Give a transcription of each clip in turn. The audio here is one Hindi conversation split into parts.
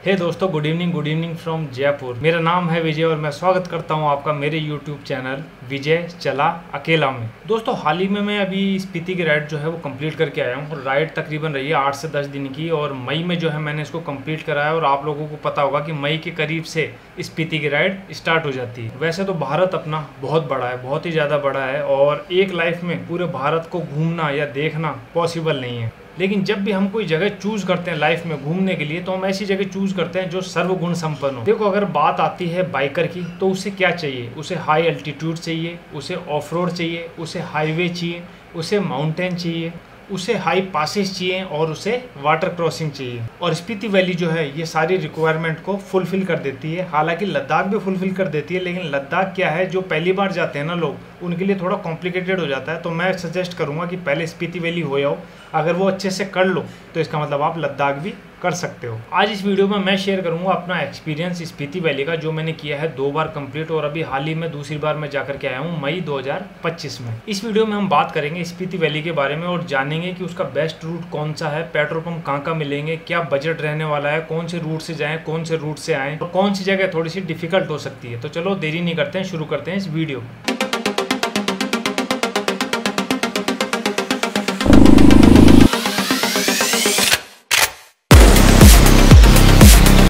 हे दोस्तों, गुड इवनिंग फ्रॉम जयपुर। मेरा नाम है विजय और मैं स्वागत करता हूं आपका मेरे यूट्यूब चैनल विजय चला अकेला में। दोस्तों, हाल ही में मैं अभी स्पीति की राइड जो है वो कंप्लीट करके आया हूं। राइड तकरीबन रही है 8 से 10 दिन की और मई में जो है मैंने इसको कंप्लीट कराया। और आप लोगों को पता होगा कि मई के करीब से स्पीति की राइड स्टार्ट हो जाती है। वैसे तो भारत अपना बहुत बड़ा है, बहुत ही ज़्यादा बड़ा है और एक लाइफ में पूरे भारत को घूमना या देखना पॉसिबल नहीं है। लेकिन जब भी हम कोई जगह चूज करते हैं लाइफ में घूमने के लिए तो हम ऐसी जगह चूज करते हैं जो सर्वगुण संपन्न हो। देखो, अगर बात आती है बाइकर की तो उसे क्या चाहिए? उसे हाई एल्टीट्यूड चाहिए, उसे ऑफ रोड चाहिए, उसे हाईवे चाहिए, उसे माउंटेन चाहिए, उसे हाई पासेस चाहिए और उसे वाटर क्रॉसिंग चाहिए। और स्पीति वैली जो है ये सारी रिक्वायरमेंट को फुलफिल कर देती है। हालांकि लद्दाख भी फुलफिल कर देती है, लेकिन लद्दाख क्या है, जो पहली बार जाते हैं ना लोग, उनके लिए थोड़ा कॉम्प्लिकेटेड हो जाता है। तो मैं सजेस्ट करूंगा कि पहले स्पीति वैली हो जाओ। अगर वो अच्छे से कर लो तो इसका मतलब आप लद्दाख भी कर सकते हो। आज इस वीडियो में मैं शेयर करूंगा अपना एक्सपीरियंस स्पीति वैली का, जो मैंने किया है 2 बार कंप्लीट और अभी हाल ही में दूसरी बार मैं जाकर के आया हूं मई 2025 में। इस वीडियो में हम बात करेंगे स्पीति वैली के बारे में और जानेंगे कि उसका बेस्ट रूट कौन सा है, पेट्रोल पंप कहाँ मिलेंगे, क्या बजट रहने वाला है, कौन से रूट से जाएं, कौन से रूट से आएँ और कौन सी जगह थोड़ी सी डिफिकल्ट हो सकती है। तो चलो देरी नहीं करते हैं, शुरू करते हैं इस वीडियो।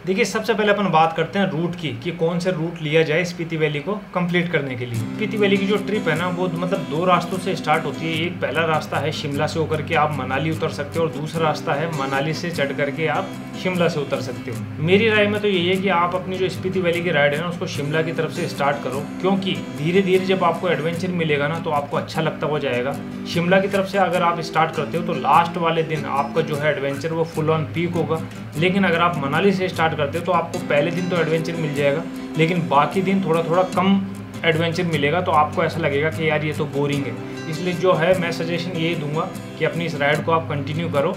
देखिए, सबसे पहले अपन बात करते हैं रूट की कि कौन से रूट लिया जाए स्पीति वैली को कंप्लीट करने के लिए। स्पीति वैली की जो ट्रिप है ना वो मतलब 2 रास्तों से स्टार्ट होती है। एक पहला रास्ता है शिमला से होकर के आप मनाली उतर सकते हो और दूसरा रास्ता है मनाली से चढ़ करके आप शिमला से उतर सकते हो। मेरी राय में तो यही है कि आप अपनी जो स्पीति वैली की राइड है ना उसको शिमला की तरफ से स्टार्ट करो, क्योंकि धीरे धीरे जब आपको एडवेंचर मिलेगा ना तो आपको अच्छा लगता हो जाएगा। शिमला की तरफ से अगर आप स्टार्ट करते हो तो लास्ट वाले दिन आपका जो है एडवेंचर वो फुल ऑन पीक होगा। लेकिन अगर आप मनाली से स्टार्ट करते हो तो आपको पहले दिन तो एडवेंचर मिल जाएगा, लेकिन बाकी दिन थोड़ा थोड़ा कम एडवेंचर मिलेगा। तो आपको ऐसा लगेगा कि यार ये तो बोरिंग है। इसलिए जो है मैं सजेशन यही दूंगा कि अपनी इस राइड को आप कंटिन्यू करो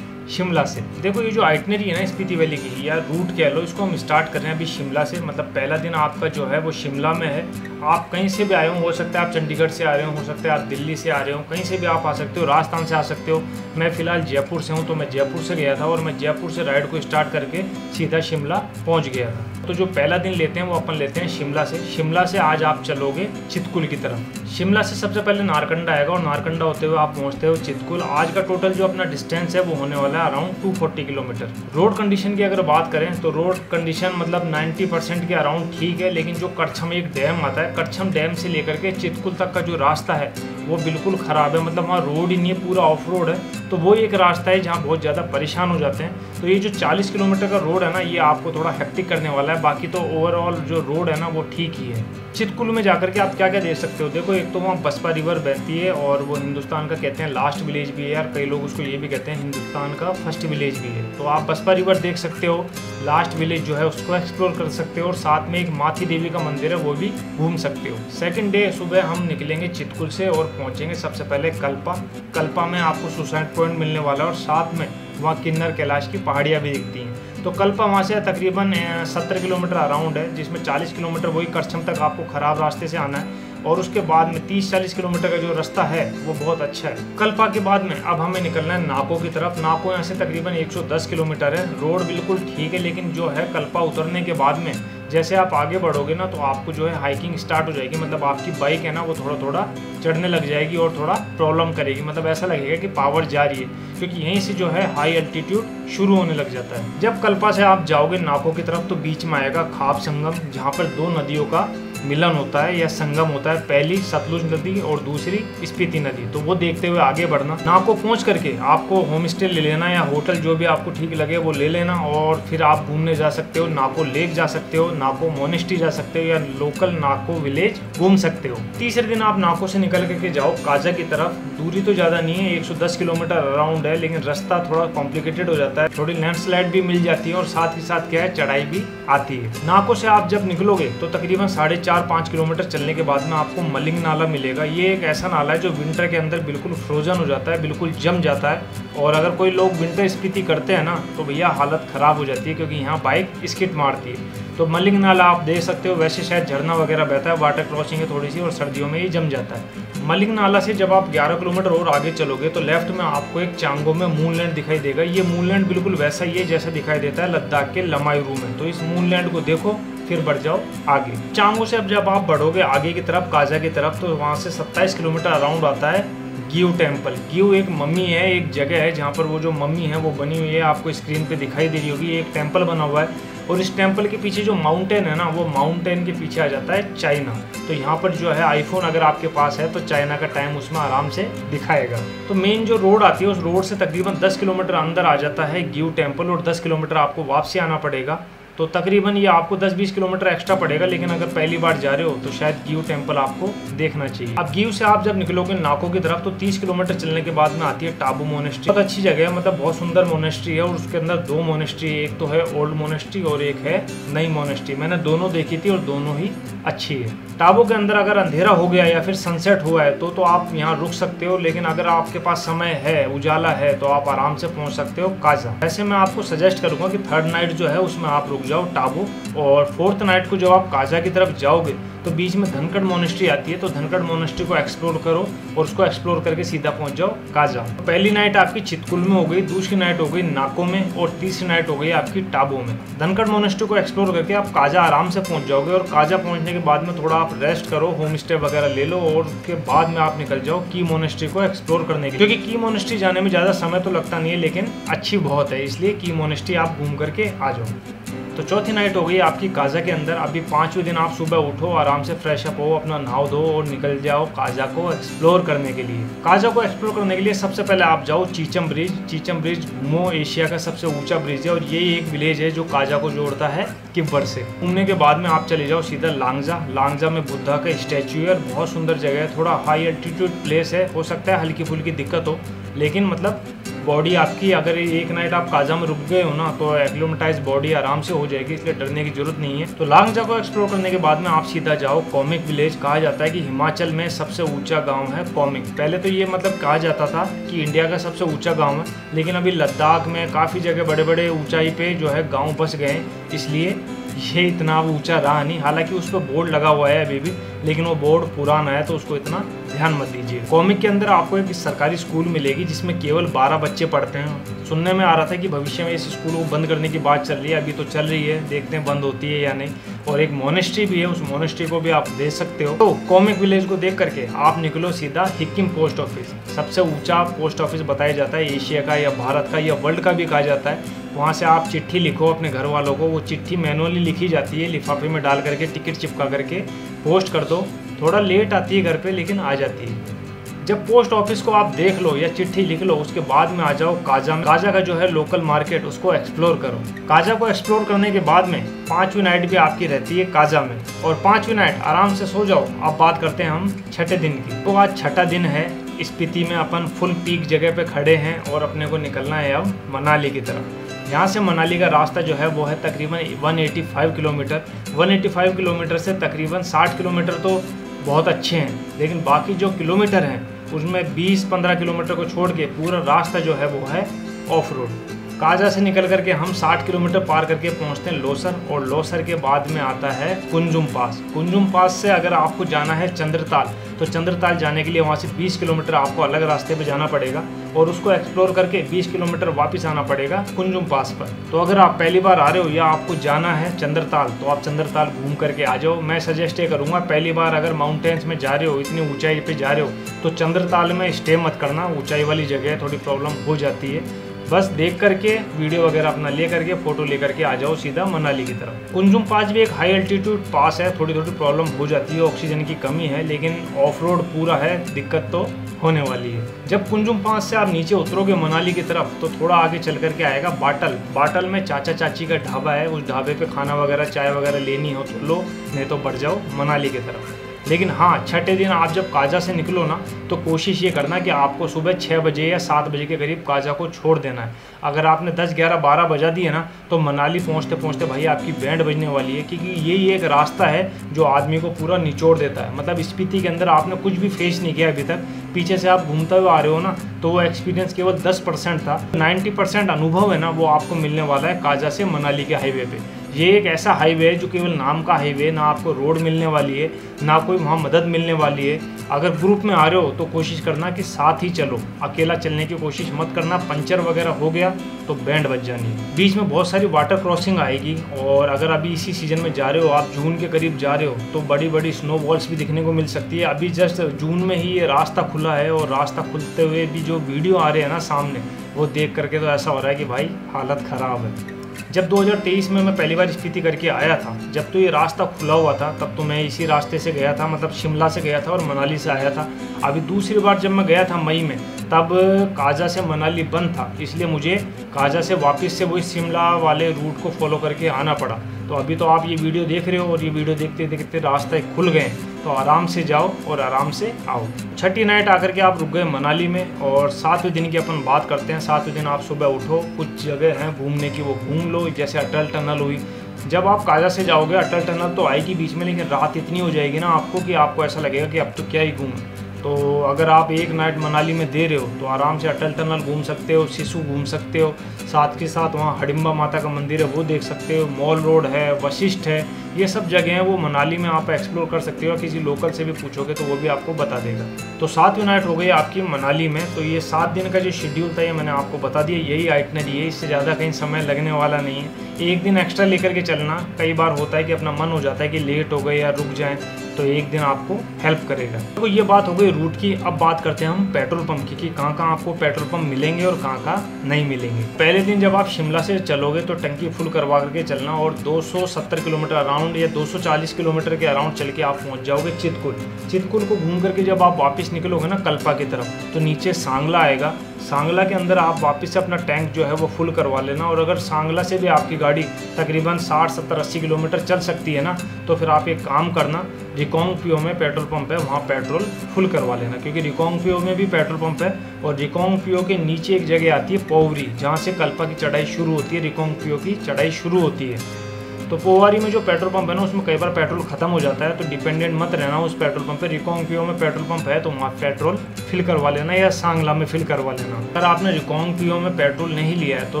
शिमला से। देखो, ये जो आइटनरी है ना स्पीति वैली की, या रूट कह लो, इसको हम स्टार्ट कर रहे हैं अभी शिमला से। मतलब पहला दिन आपका जो है वो शिमला में है। आप कहीं से भी आए हो सकता है आप चंडीगढ़ से आ रहे हो सकता है आप दिल्ली से आ रहे हो, कहीं से भी आप आ सकते हो, राजस्थान से आ सकते हो। मैं फिलहाल जयपुर से हूँ तो मैं जयपुर से गया था और मैं जयपुर से राइड को स्टार्ट करके सीधा शिमला पहुँच गया था। तो जो पहला दिन लेते हैं वो अपन लेते हैं शिमला से। शिमला से आज आप चलोगे चितकुल की तरफ। शिमला से सबसे पहले नारकंडा आएगा और नारकंडा होते हुए आप पहुंचते हो चितकुल। आज का टोटल जो अपना डिस्टेंस है वो होने वाला है अराउंड 240 किलोमीटर। रोड कंडीशन की अगर बात करें तो रोड कंडीशन मतलब 90% के अराउंड ठीक है, लेकिन जो करछम एक डैम आता है, करछम डैम से लेकर के चितकुल तक का जो रास्ता है वो बिल्कुल ख़राब है। मतलब वहाँ रोड ही नहीं है, पूरा ऑफ रोड है। तो वो एक रास्ता है जहाँ बहुत ज़्यादा परेशान हो जाते हैं। तो ये जो 40 किलोमीटर का रोड है ना ये आपको थोड़ा हेक्टिक करने वाला है। बाकी तो ओवरऑल जो रोड है ना वो ठीक ही है। चितकुल में जाकर के आप क्या क्या देख सकते हो? देखो, एक तो वहाँ बसपा रिवर बहती है और वो हिंदुस्तान का कहते हैं लास्ट विलेज भी है यार, कई लोग उसको ये भी कहते हैं हिंदुस्तान का फर्स्ट विलेज भी है। तो आप बसपा रिवर देख सकते हो, लास्ट विलेज जो है उसको एक्सप्लोर कर सकते हो और साथ में एक माथी देवी का मंदिर है वो भी घूम सकते हो। सेकंड डे सुबह हम निकलेंगे चितकुल से और पहुंचेंगे सबसे पहले कल्पा। कल्पा में आपको सुसाइड पॉइंट मिलने वाला है और साथ में वहाँ किन्नर कैलाश की पहाड़ियाँ भी दिखती हैं। तो कल्पा वहाँ से तकरीबन 70 किलोमीटर अराउंड है, जिसमें 40 किलोमीटर वही करछम तक आपको ख़राब रास्ते से आना है और उसके बाद में 30-40 किलोमीटर का जो रास्ता है वो बहुत अच्छा है। कल्पा के बाद में अब हमें निकलना है नाको की तरफ। नाको यहाँ से तकरीबन 110 किलोमीटर है। रोड बिल्कुल ठीक है, लेकिन जो है कल्पा उतरने के बाद में जैसे आप आगे बढ़ोगे ना तो आपको जो है हाइकिंग स्टार्ट हो जाएगी। मतलब आपकी बाइक है ना वो थोड़ा थोड़ा चढ़ने लग जाएगी और थोड़ा प्रॉब्लम करेगी। मतलब ऐसा लगेगा कि पावर जा रही है, क्योंकि यहीं से जो है हाई एल्टीट्यूड शुरू होने लग जाता है। जब कल्पा से आप जाओगे नाको की तरफ तो बीच में आएगा खाप संगम, जहाँ पर 2 नदियों का मिलन होता है या संगम होता है। पहली सतलुज नदी और दूसरी स्पीति नदी। तो वो देखते हुए आगे बढ़ना। नाको पहुंच करके आपको होम स्टे ले लेना या होटल जो भी आपको ठीक लगे वो ले लेना और फिर आप घूमने जा सकते हो। नाको लेक जा सकते हो, नाको मोनेस्ट्री जा सकते हो या लोकल नाको विलेज घूम सकते हो। तीसरे दिन आप नाको से निकल करके जाओ काजा की तरफ। दूरी तो ज़्यादा नहीं है, 110 किलोमीटर अराउंड है, लेकिन रास्ता थोड़ा कॉम्प्लिकेटेड हो जाता है। थोड़ी लैंडस्लाइड भी मिल जाती है और साथ ही साथ क्या है चढ़ाई भी आती है। नाको से आप जब निकलोगे तो तकरीबन 4:30 4-5 किलोमीटर चलने के बाद में आपको मलिंग नाला मिलेगा। ये एक ऐसा नाला है जो विंटर के अंदर बिल्कुल फ्रोजन हो जाता है, बिल्कुल जम जाता है। और अगर कोई लोग विंटर स्पीति करते हैं ना तो भैया हालत ख़राब हो जाती है, क्योंकि यहाँ बाइक स्किड मारती है। तो मलिंग नाला आप देख सकते हो, वैसे शायद झरना वगैरह बहता है, वाटर क्रॉसिंग है थोड़ी सी, और सर्दियों में ये जम जाता है। मलिंग नाला से जब आप 11 किलोमीटर और आगे चलोगे तो लेफ्ट में आपको एक चांगो में मूनलैंड दिखाई देगा। ये मूनलैंड बिल्कुल वैसा ही है जैसा दिखाई देता है लद्दाख के लमायूरू में। तो इस मूनलैंड को देखो, फिर बढ़ जाओ आगे। चांगो से अब जब आप बढ़ोगे आगे की तरफ, काजा की तरफ, तो वहाँ से 27 किलोमीटर अराउंड आता है गिव टेम्पल। गिव एक मम्मी है, एक जगह है जहाँ पर वो जो मम्मी है वो बनी हुई है, आपको स्क्रीन पे दिखाई दे रही होगी। एक टेम्पल बना हुआ है और इस टेम्पल के पीछे जो माउंटेन है ना, वो माउंटेन के पीछे आ जाता है चाइना। तो यहाँ पर जो है आईफोन अगर आपके पास है तो चाइना का टाइम उसमें आराम से दिखाएगा। तो मेन जो रोड आती है उस रोड से तकरीबन 10 किलोमीटर अंदर आ जाता है गिव टेम्पल, और 10 किलोमीटर आपको वापसी आना पड़ेगा। तो तकरीबन ये आपको 10-20 किलोमीटर एक्स्ट्रा पड़ेगा, लेकिन अगर पहली बार जा रहे हो तो शायद गिव टेम्पल आपको देखना चाहिए। अब गिव से आप जब निकलोगे नाको की तरफ तो 30 किलोमीटर चलने के बाद में आती है टाबू मोनेस्ट्री। बहुत अच्छी जगह है, मतलब बहुत सुंदर मोनेस्ट्री है, और उसके अंदर 2 मोनेस्ट्री है। एक तो है ओल्ड मोनेस्ट्री और एक है नई मोनेस्ट्री। मैंने दोनों देखी थी और दोनों ही अच्छी है। टाबू के अंदर अगर अंधेरा हो गया या फिर सनसेट हुआ है तो आप यहाँ रुक सकते हो, लेकिन अगर आपके पास समय है, उजाला है, तो आप आराम से पहुँच सकते हो काजा। वैसे मैं आपको सजेस्ट करूँगा कि 3rd नाइट जो है उसमें आप रुक जाओ टाबू, और 4th नाइट को जब आप काजा की तरफ जाओगे तो बीच में धनकड़ मोनेस्ट्री आती है। तो धनकड़ मोनेस्ट्री को एक्सप्लोर करो और उसको एक्सप्लोर करके सीधा पहुंच जाओ काजा। तो पहली नाइट आपकी चितकुल में हो गई, दूसरी नाइट हो गई नाको में, और तीसरी नाइट हो गई आपकी टाबू में। धनकड़ मोनेस्ट्री को एक्सप्लोर करके आप काजा आराम से पहुंच जाओगे, और काजा पहुंचने के बाद में थोड़ा आप रेस्ट करो, होम स्टे वगैरह ले लो, और उसके बाद में आप निकल जाओ की मोनेस्ट्री को एक्सप्लोर करने के लिए। क्योंकि की मोनेस्ट्री जाने में ज़्यादा समय तो लगता नहीं है, लेकिन अच्छी बहुत है, इसलिए की मोनेस्ट्री आप घूम करके आ जाओ। तो चौथी नाइट हो गई आपकी काजा के अंदर। अभी 5वें दिन आप सुबह उठो, आराम से फ्रेश अप हो, अपना नहाओ धो और निकल जाओ काजा को एक्सप्लोर करने के लिए। काजा को एक्सप्लोर करने के लिए सबसे पहले आप जाओ चीचम ब्रिज। चीचम ब्रिज घूमो, एशिया का सबसे ऊंचा ब्रिज है, और ये एक विलेज है जो काजा को जोड़ता है किब्बर से। घूमने के बाद में आप चले जाओ सीधा लांगजा। लांगजा में बुद्धा का स्टैचू है, बहुत सुंदर जगह है, थोड़ा हाई एल्टीट्यूड प्लेस है, हो सकता है हल्की फुल्की दिक्कत हो, लेकिन मतलब बॉडी आपकी, अगर एक नाइट आप काजा में रुक गए हो ना तो एक्लिमेटाइज बॉडी आराम से हो जाएगी, इसलिए डरने की जरूरत नहीं है। तो लांगजा को एक्सप्लोर करने के बाद में आप सीधा जाओ कॉमिक विलेज। कहा जाता है कि हिमाचल में सबसे ऊंचा गांव है कॉमिक। पहले तो ये मतलब कहा जाता था कि इंडिया का सबसे ऊंचा गांव है, लेकिन अभी लद्दाख में काफ़ी जगह बड़े बड़े ऊंचाई पे जो है गाँव बस गए, इसलिए ये इतना ऊंचा रहा नहीं। हालांकि उस पर बोर्ड लगा हुआ है अभी भी, लेकिन वो बोर्ड पुराना है तो उसको इतना ध्यान मत दीजिए। कॉमिक के अंदर आपको एक सरकारी स्कूल मिलेगी जिसमें केवल 12 बच्चे पढ़ते हैं। सुनने में आ रहा था कि भविष्य में इस स्कूल को बंद करने की बात चल रही है, अभी तो चल रही है, देखते हैं बंद होती है या नहीं। और एक मोनेस्ट्री भी है, उस मोनेस्ट्री को भी आप देख सकते हो। तो कॉमिक विलेज को देख करके आप निकलो सीधा हिक्किम पोस्ट ऑफिस। सबसे ऊंचा पोस्ट ऑफिस बताया जाता है एशिया का या भारत का या वर्ल्ड का भी कहा जाता है। वहाँ से आप चिट्ठी लिखो अपने घर वालों को, वो चिट्ठी मैनुअली लिखी जाती है, लिफाफे में डाल करके टिकट चिपका करके पोस्ट कर दो। थोड़ा लेट आती है घर पे, लेकिन आ जाती है। जब पोस्ट ऑफिस को आप देख लो या चिट्ठी लिख लो, उसके बाद में आ जाओ काजा में। काजा का जो है लोकल मार्केट, उसको एक्सप्लोर करो। काजा को एक्सप्लोर करने के बाद में 5वीं नाइट भी आपकी रहती है काजा में, और 5वीं नाइट आराम से सो जाओ। अब बात करते हैं हम 6ठे दिन की। तो आज 6ठा दिन है, स्पीति में अपन फुल पीक जगह पे खड़े हैं और अपने को निकलना है अब मनाली की तरफ। यहाँ से मनाली का रास्ता जो है वो है तकरीबन 185 किलोमीटर। 185 किलोमीटर से तकरीबन 60 किलोमीटर तो बहुत अच्छे हैं, लेकिन बाकी जो किलोमीटर हैं उसमें 20-15 किलोमीटर को छोड़ के पूरा रास्ता जो है वो है ऑफ रोड। काजा से निकल करके हम 60 किलोमीटर पार करके पहुंचते हैं लोसर, और लोसर के बाद में आता है कुंजुम पास। कुंजुम पास से अगर आपको जाना है चंद्रताल, तो चंद्रताल जाने के लिए वहां से 20 किलोमीटर आपको अलग रास्ते पे जाना पड़ेगा, और उसको एक्सप्लोर करके 20 किलोमीटर वापस आना पड़ेगा कुंजुम पास पर। तो अगर आप पहली बार आ रहे हो या आपको जाना है चंद्रताल, तो आप चंद्रताल घूम करके आ जाओ। मैं सजेस्ट ये करूँगा, पहली बार अगर माउंटेन्स में जा रहे हो, इतनी ऊंचाई पे जा रहे हो, तो चंद्रताल में स्टे मत करना, ऊंचाई वाली जगह है, थोड़ी प्रॉब्लम हो जाती है। बस देख करके वीडियो वगैरह अपना ले करके फोटो ले करके आ जाओ सीधा मनाली की तरफ। कुंजुम पास भी एक हाई एल्टीट्यूड पास है, थोड़ी थोड़ी प्रॉब्लम हो जाती है, ऑक्सीजन की कमी है, लेकिन ऑफ रोड पूरा है, दिक्कत तो होने वाली है। जब कुंजुम पास से आप नीचे उतरोगे मनाली की तरफ, तो थोड़ा आगे चल करके आएगा बाटल। बाटल में चाचा चाची का ढाबा है, उस ढाबे पे खाना वगैरह चाय वगैरह लेनी हो तो लो, नहीं तो बढ़ जाओ मनाली की तरफ। लेकिन हाँ, छठे दिन आप जब काजा से निकलो ना, तो कोशिश ये करना कि आपको सुबह 6 बजे या 7 बजे के करीब काजा को छोड़ देना है। अगर आपने 10, 11, 12 बजा दिए ना, तो मनाली पहुँचते पहुँचते भाई आपकी बैंड बजने वाली है, क्योंकि यही एक रास्ता है जो आदमी को पूरा निचोड़ देता है। मतलब स्पीति के अंदर आपने कुछ भी फेस नहीं किया अभी तक, पीछे से आप घूमते हुए आ रहे हो ना, तो वो एक्सपीरियंस केवल 10% था। 90% अनुभव है ना, वो आपको मिलने वाला है काजा से मनाली के हाईवे पे। ये एक ऐसा हाईवे है जो केवल नाम का हाईवे है, ना आपको रोड मिलने वाली है, ना कोई वहाँ मदद मिलने वाली है। अगर ग्रुप में आ रहे हो तो कोशिश करना कि साथ ही चलो, अकेला चलने की कोशिश मत करना। पंचर वगैरह हो गया तो बैंड बज जानी है। बीच में बहुत सारी वाटर क्रॉसिंग आएगी, और अगर अभी इसी सीज़न में जा रहे हो, आप जून के करीब जा रहे हो, तो बड़ी बड़ी स्नो वॉल्स भी दिखने को मिल सकती है। अभी जस्ट जून में ही ये रास्ता खुला है, और रास्ता खुलते हुए भी जो वीडियो आ रहे हैं ना सामने, वो देख करके तो ऐसा हो रहा है कि भाई हालत ख़राब है। जब 2023 में मैं पहली बार स्पीति करके आया था, जब तो ये रास्ता खुला हुआ था, तब तो मैं इसी रास्ते से गया था, मतलब शिमला से गया था और मनाली से आया था। अभी दूसरी बार जब मैं गया था मई में, तब काजा से मनाली बंद था, इसलिए मुझे काजा से वापस से वही शिमला वाले रूट को फॉलो करके आना पड़ा। तो अभी तो आप ये वीडियो देख रहे हो, और ये वीडियो देखते देखते रास्ते खुल गए, तो आराम से जाओ और आराम से आओ। छठी नाइट आकर के आप रुक गए मनाली में, और 7वें दिन की अपन बात करते हैं। 7वें दिन आप सुबह उठो, कुछ जगह हैं घूमने की, वो घूम लो, जैसे अटल टनल हुई। जब आप काजा से जाओगे, अटल टनल तो आएगी बीच में, लेकिन रात इतनी हो जाएगी ना आपको कि आपको ऐसा लगेगा कि अब तो क्या ही घूमें। तो अगर आप एक नाइट मनाली में दे रहे हो, तो आराम से अटल टनल घूम सकते हो, सिसु घूम सकते हो, साथ के साथ वहाँ हडिम्बा माता का मंदिर है वो देख सकते हो, मॉल रोड है, वशिष्ठ है, ये सब जगह हैं वो मनाली में आप एक्सप्लोर कर सकते हो। किसी लोकल से भी पूछोगे तो वो भी आपको बता देगा। तो 7वीं नाइट हो गई आपकी मनाली में। तो ये 7 दिन का जो शेड्यूल था ये मैंने आपको बता दिया, यही आइटनरी है, इससे ज़्यादा कहीं समय लगने वाला नहीं है। एक दिन एक्स्ट्रा लेकर के चलना, कई बार होता है कि अपना मन हो जाता है कि लेट हो गए या रुक जाएं, तो एक दिन आपको हेल्प करेगा। तो ये बात हो गई रूट की। अब बात करते हैं हम पेट्रोल पंप की, कि कहाँ कहाँ आपको पेट्रोल पंप मिलेंगे और कहाँ कहाँ नहीं मिलेंगे। पहले दिन जब आप शिमला से चलोगे तो टंकी फुल करवा करके चलना, और 270 किलोमीटर अराउंड या 240 किलोमीटर के अराउंड चल के आप पहुँच जाओगे चितकुल। चितकुल को घूम करके जब आप वापस निकलोगे ना कल्पा की तरफ, तो नीचे सांगला आएगा। सांगला के अंदर आप वापस से अपना टैंक जो है वो फुल करवा लेना, और अगर सांगला से भी आपकी गाड़ी तकरीबन 60, 70, 80 किलोमीटर चल सकती है ना, तो फिर आप एक काम करना, रिकोंगपिओ में पेट्रोल पंप है, वहाँ पेट्रोल फुल करवा लेना, क्योंकि रिकोंगपिओ में भी पेट्रोल पंप है। और रिकोंगपिओ के नीचे एक जगह आती है पोवरी, जहाँ से कल्पा की चढ़ाई शुरू होती है, रिकोंगपिओ की चढ़ाई शुरू होती है। तो पोवारी में जो पेट्रोल पंप है ना, उसमें कई बार पेट्रोल खत्म हो जाता है, तो डिपेंडेंट मत रहना उस पेट्रोल पंप पे। रिकोंगपिओ में पेट्रोल पंप है तो वहाँ पेट्रोल फिल करवा लेना, या सांगला में फिल करवा लेना। अगर आपने रिकोंगपिओ में पेट्रोल नहीं लिया है, तो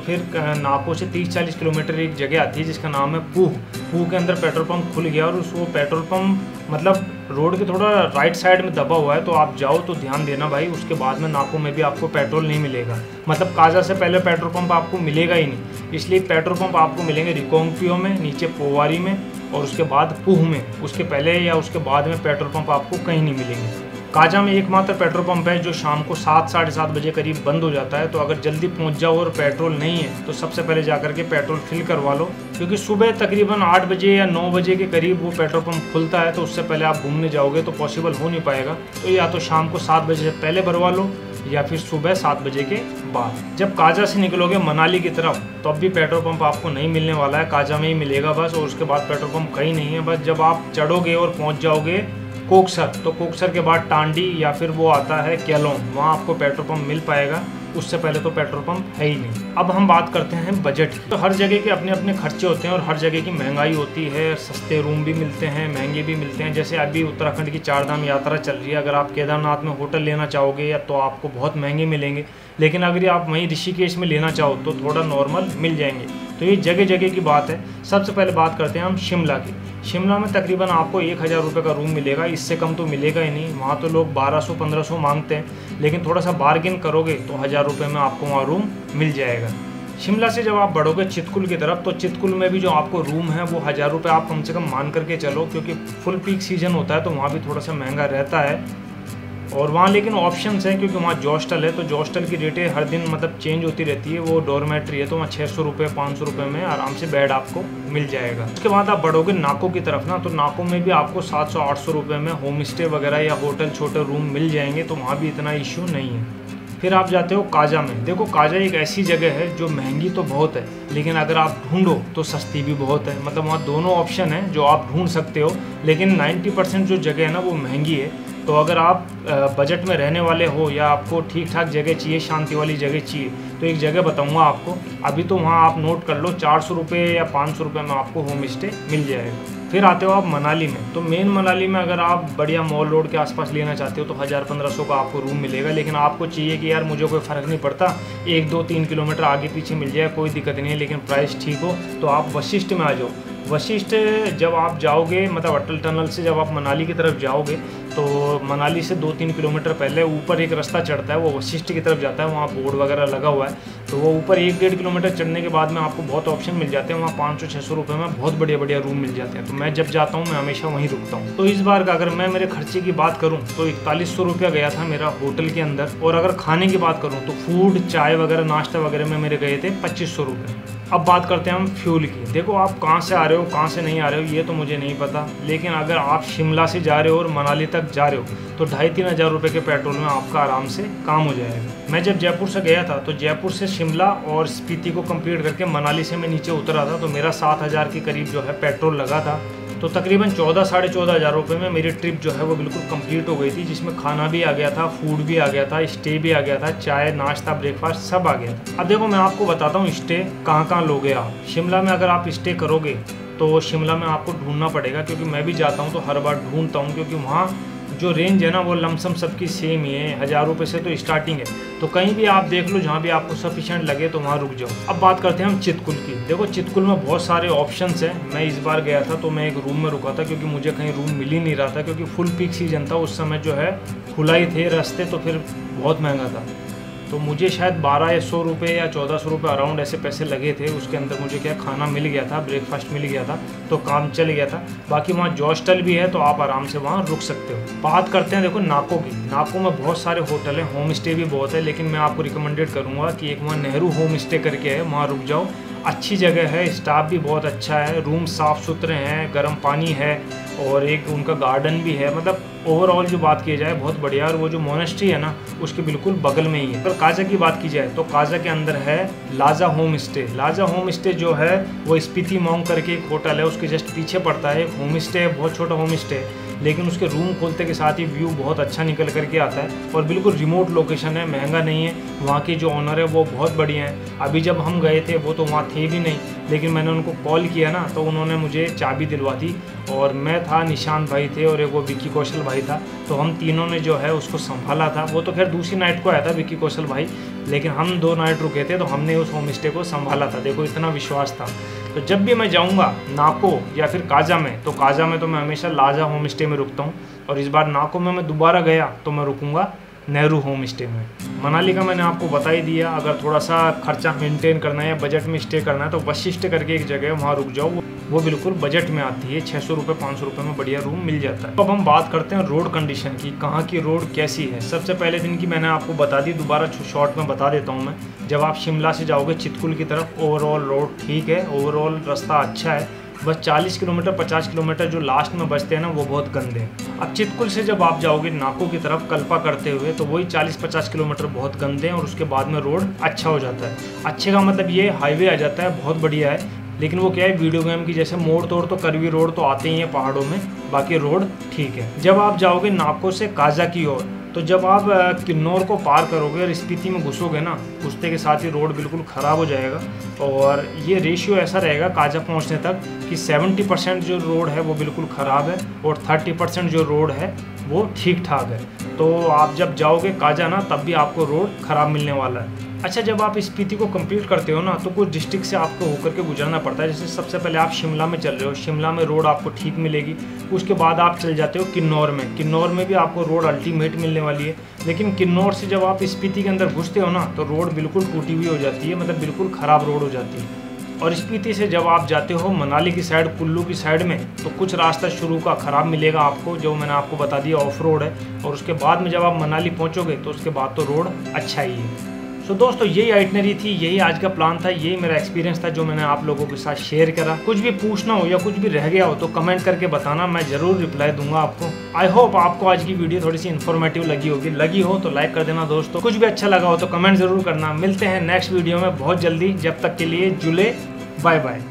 फिर नाको से 30-40 किलोमीटर एक जगह आती है जिसका नाम है पूह। पूह के अंदर पेट्रोल पंप खुल गया, और वो पेट्रोल पंप मतलब रोड के थोड़ा राइट साइड में दबा हुआ है, तो आप जाओ तो ध्यान देना भाई, उसके बाद में नाको में भी आपको पेट्रोल नहीं मिलेगा। मतलब काजा से पहले पेट्रोल पंप आपको मिलेगा ही नहीं, इसलिए पेट्रोल पंप आपको मिलेंगे रिकोंगपिओ में, नीचे पोवारी में, और उसके बाद पूह में। उसके पहले या उसके बाद में पेट्रोल पंप आपको कहीं नहीं मिलेंगे। काजा में एकमात्र पेट्रोल पंप है जो शाम को 7, 7:30 बजे करीब बंद हो जाता है। तो अगर जल्दी पहुंच जाओ और पेट्रोल नहीं है, तो सबसे पहले जाकर के पेट्रोल फिल करवा लो, क्योंकि सुबह तकरीबन 8 बजे या 9 बजे के करीब वो पेट्रोल पंप खुलता है। तो उससे पहले आप घूमने जाओगे तो पॉसिबल हो नहीं पाएगा। तो या तो शाम को 7 बजे से पहले भरवा लो, या फिर सुबह 7 बजे के बाद। जब काजा से निकलोगे मनाली की तरफ, तो अब भी पेट्रोल पंप आपको नहीं मिलने वाला है, काजा में ही मिलेगा बस, और उसके बाद पेट्रोल पंप कहीं नहीं है। बस जब आप चढ़ोगे और पहुंच जाओगे कोकसर, तो कोकसर के बाद टांडी या फिर वो आता है केलोंग, वहाँ आपको पेट्रोल पंप मिल पाएगा। उससे पहले तो पेट्रोल पंप है ही नहीं। अब हम बात करते हैं बजट की। तो हर जगह के अपने अपने खर्चे होते हैं और हर जगह की महंगाई होती है। सस्ते रूम भी मिलते हैं, महंगे भी मिलते हैं। जैसे अभी उत्तराखंड की 4 धाम यात्रा चल रही है, अगर आप केदारनाथ में होटल लेना चाहोगे या तो आपको बहुत महंगे मिलेंगे, लेकिन अगर आप वहीं ऋषिकेश में लेना चाहो तो थोड़ा नॉर्मल मिल जाएंगे। तो ये जगह जगह की बात है। सबसे पहले बात करते हैं हम शिमला की। शिमला में तकरीबन आपको 1000 रुपये का रूम मिलेगा, इससे कम तो मिलेगा ही नहीं। वहाँ तो लोग 1200-1500 मांगते हैं, लेकिन थोड़ा सा बार्गेन करोगे तो 1000 रुपये में आपको वहाँ रूम मिल जाएगा। शिमला से जब आप बढ़ोगे चितकुल की तरफ, तो चितकुल में भी जो आपको रूम है वो 1000 रुपये आप कम से कम मान करके चलो, क्योंकि फुल पीक सीजन होता है तो वहाँ भी थोड़ा सा महंगा रहता है। और वहाँ लेकिन ऑप्शंस हैं, क्योंकि वहाँ जॉस्टल है, तो जॉस्टल की रेटें हर दिन मतलब चेंज होती रहती है। वो डॉर्मेट्री है तो वहाँ 600 रुपये 500 रुपये में आराम से बेड आपको मिल जाएगा। उसके बाद आप बढ़ोगे नाको की तरफ ना, तो नाको में भी आपको 700-800 रुपये में होम स्टे वगैरह या होटल छोटे रूम मिल जाएंगे, तो वहाँ भी इतना इश्यू नहीं है। फिर आप जाते हो काजा में। देखो काजा एक ऐसी जगह है जो महंगी तो बहुत है, लेकिन अगर आप ढूंढो तो सस्ती भी बहुत है। मतलब वहाँ दोनों ऑप्शन है जो आप ढूंढ सकते हो, लेकिन 90% जो जगह है ना वो महंगी है। तो अगर आप बजट में रहने वाले हो या आपको ठीक ठाक जगह चाहिए, शांति वाली जगह चाहिए, तो एक जगह बताऊंगा आपको। अभी तो वहाँ आप नोट कर लो 400 रुपये या 500 रुपये में आपको होम स्टे मिल जाएगा। फिर आते हो आप मनाली में। तो मेन मनाली में अगर आप बढ़िया मॉल रोड के आसपास लेना चाहते हो तो 1000-1500 का आपको रूम मिलेगा। लेकिन आपको चाहिए कि यार मुझे कोई फ़र्क नहीं पड़ता, 1-2-3 किलोमीटर आगे पीछे मिल जाए, कोई दिक्कत नहीं है, लेकिन प्राइस ठीक हो, तो आप वशिष्ठ में आ जाओ। वशिष्ठ जब आप जाओगे, मतलब अटल टनल से जब आप मनाली की तरफ जाओगे, तो मनाली से 2-3 किलोमीटर पहले ऊपर एक रास्ता चढ़ता है, वो वशिष्ठ की तरफ जाता है। वहाँ बोर्ड वगैरह लगा हुआ है, तो वो ऊपर 1-1.5 किलोमीटर चढ़ने के बाद में आपको बहुत ऑप्शन मिल जाते हैं। वहाँ 500-600 रुपये में बहुत बढ़िया बढ़िया रूम मिल जाते हैं। तो मैं जब जाता हूँ मैं हमेशा वहीं रुकता हूँ। तो इस बार का अगर मैं मेरे खर्चे की बात करूँ तो 4100 रुपया गया था मेरा होटल के अंदर। और अगर खाने की बात करूँ तो फूड, चाय वगैरह, नाश्ता वगैरह में मेरे गए थे 2500 रुपये। अब बात करते हैं हम फ्यूल की। देखो आप कहाँ से आ रहे हो, कहाँ से नहीं आ रहे हो, ये तो मुझे नहीं पता, लेकिन अगर आप शिमला से जा रहे हो और मनाली तक जा रहे हो तो 2,500-3 हज़ार रुपये के पेट्रोल में आपका आराम से काम हो जाएगा। मैं जब जयपुर से गया था तो जयपुर से शिमला और स्पीति को कंप्लीट करके मनाली से मैं नीचे उतरा था, तो मेरा 7,000 के करीब जो है पेट्रोल लगा था। तो तकरीबन 14-14.5 हज़ार रुपये में मेरी ट्रिप जो है वो बिल्कुल कंप्लीट हो गई थी, जिसमें खाना भी आ गया था, फूड भी आ गया था, स्टे भी आ गया था, चाय, नाश्ता, ब्रेकफास्ट सब आ गया था। अब देखो मैं आपको बताता हूँ स्टे कहाँ कहाँ लोगे आप। शिमला में अगर आप स्टे करोगे तो शिमला में आपको ढूंढना पड़ेगा, क्योंकि मैं भी जाता हूँ तो हर बार ढूंढता हूँ, क्योंकि वहाँ जो रेंज है ना वो लमसम सबकी सेम ही है, 1000 रुपये से तो स्टार्टिंग है। तो कहीं भी आप देख लो, जहाँ भी आपको सफिशिएंट लगे तो वहाँ रुक जाओ। अब बात करते हैं हम चितकुल की। देखो चितकुल में बहुत सारे ऑप्शंस हैं। मैं इस बार गया था तो मैं एक रूम में रुका था, क्योंकि मुझे कहीं रूम मिल ही नहीं रहा था, क्योंकि फुल पीक सीजन था उस समय, जो है खुला ही थे रास्ते, तो फिर बहुत महंगा था। तो मुझे शायद 1200 रुपये या 1400 रुपये अराउंड ऐसे पैसे लगे थे। उसके अंदर मुझे क्या खाना मिल गया था, ब्रेकफास्ट मिल गया था, तो काम चल गया था। बाकी वहाँ जॉस्टल भी है, तो आप आराम से वहाँ रुक सकते हो। बात करते हैं देखो नाको की। नाको में बहुत सारे होटल हैं, होम स्टे भी बहुत है, लेकिन मैं आपको रिकमेंडेड करूँगा कि एक वहाँ नेहरू होम स्टे करके है, वहाँ रुक जाओ। अच्छी जगह है, स्टाफ भी बहुत अच्छा है, रूम साफ़ सुथरे हैं, गर्म पानी है, और एक उनका गार्डन भी है। मतलब ओवरऑल जो बात की जाए बहुत बढ़िया। और वो जो मोनेस्ट्री है ना उसके बिल्कुल बगल में ही है। अगर काजा की बात की जाए तो काजा के अंदर है लाजा होम स्टे। लाजा होम स्टे जो है वो स्पीति मॉन्ग करके एक होटल है, उसके जस्ट पीछे पड़ता है। एक होम स्टे है, बहुत छोटा होम स्टे है, लेकिन उसके रूम खोलते के साथ ही व्यू बहुत अच्छा निकल करके आता है, और बिल्कुल रिमोट लोकेशन है, महंगा नहीं है। वहाँ की जो ऑनर है वो बहुत बढ़िया है। अभी जब हम गए थे वो तो वहाँ थे भी नहीं, लेकिन मैंने उनको कॉल किया ना तो उन्होंने मुझे चाबी दिलवा दी। और मैं था, निशांत भाई थे, और एक वो विक्की कौशल भाई था, तो हम तीनों ने जो है उसको संभाला था। वो तो खैर दूसरी नाइट को आया था विक्की कौशल भाई, लेकिन हम 2 नाइट रुके थे तो हमने उस होम स्टे को संभाला था। देखो इतना विश्वास था। तो जब भी मैं जाऊंगा नाको या फिर काजा में, तो काजा में तो मैं हमेशा लाजा होम स्टे में रुकता हूँ, और इस बार नाको में मैं दोबारा गया तो मैं रुकूंगा नेहरू होम स्टे में। मनाली का मैंने आपको बता ही दिया। अगर थोड़ा सा खर्चा मेंटेन करना है या बजट में स्टे करना है तो वशिष्ठ करके एक जगह है, वहाँ रुक जाओ। वो बिल्कुल बजट में आती है, 600 रुपये 500 रुपये में बढ़िया रूम मिल जाता है। अब हम बात करते हैं रोड कंडीशन की, कहाँ की रोड कैसी है। सबसे पहले दिन की मैंने आपको बता दी, दोबारा शॉर्ट में बता देता हूँ मैं। जब आप शिमला से जाओगे चितकुल की तरफ, ओवरऑल रोड ठीक है, ओवरऑल रास्ता अच्छा है। बस 40 किलोमीटर 50 किलोमीटर जो लास्ट में बचते हैं ना वो बहुत गंदे हैं। अब चितकुल से जब आप जाओगे नाको की तरफ कल्पा करते हुए, तो वही 40-50 किलोमीटर बहुत गंदे हैं, और उसके बाद में रोड अच्छा हो जाता है। अच्छे का मतलब ये हाईवे आ जाता है, बहुत बढ़िया है। लेकिन वो क्या है, वीडियो गेम की जैसे मोड़ तोड़ तो करवी रोड तो आते ही हैं पहाड़ों में, बाकी रोड ठीक है। जब आप जाओगे नाको से काजा की ओर, तो जब आप किन्नौर को पार करोगे और स्पीति में घुसोगे ना, घुसते के साथ ही रोड बिल्कुल ख़राब हो जाएगा। और ये रेशियो ऐसा रहेगा काजा पहुंचने तक कि 70% जो रोड है वो बिल्कुल ख़राब है, और 30% जो रोड है वो ठीक ठाक है। तो आप जब जाओगे काजा ना, तब भी आपको रोड ख़राब मिलने वाला है। अच्छा, जब आप स्पीति को कंप्लीट करते हो ना, तो कुछ डिस्ट्रिक्ट से आपको होकर के गुजरना पड़ता है। जैसे सबसे पहले आप शिमला में चल रहे हो, शिमला में रोड आपको ठीक मिलेगी। उसके बाद आप चल जाते हो किन्नौर में, किन्नौर में भी आपको रोड अल्टीमेट मिलने वाली है। लेकिन किन्नौर से जब आप स्पीति के अंदर घुसते हो ना, तो रोड बिल्कुल टूटी हुई हो जाती है, मतलब बिल्कुल ख़राब रोड हो जाती है। और स्पीति से जब आप जाते हो मनाली की साइड, कुल्लू की साइड में, तो कुछ रास्ता शुरू का ख़राब मिलेगा आपको, जो मैंने आपको बता दिया ऑफ रोड है। और उसके बाद में जब आप मनाली पहुँचोगे तो उसके बाद तो रोड अच्छा ही है। तो दोस्तों यही आइटनरी थी, यही आज का प्लान था, यही मेरा एक्सपीरियंस था जो मैंने आप लोगों के साथ शेयर करा। कुछ भी पूछना हो या कुछ भी रह गया हो तो कमेंट करके बताना, मैं जरूर रिप्लाई दूंगा आपको। आई होप आपको आज की वीडियो थोड़ी सी इन्फॉर्मेटिव लगी होगी। लगी हो तो लाइक कर देना दोस्तों, कुछ भी अच्छा लगा हो तो कमेंट जरूर करना। मिलते हैं नेक्स्ट वीडियो में बहुत जल्दी, जब तक के लिए जुले, बाय बाय।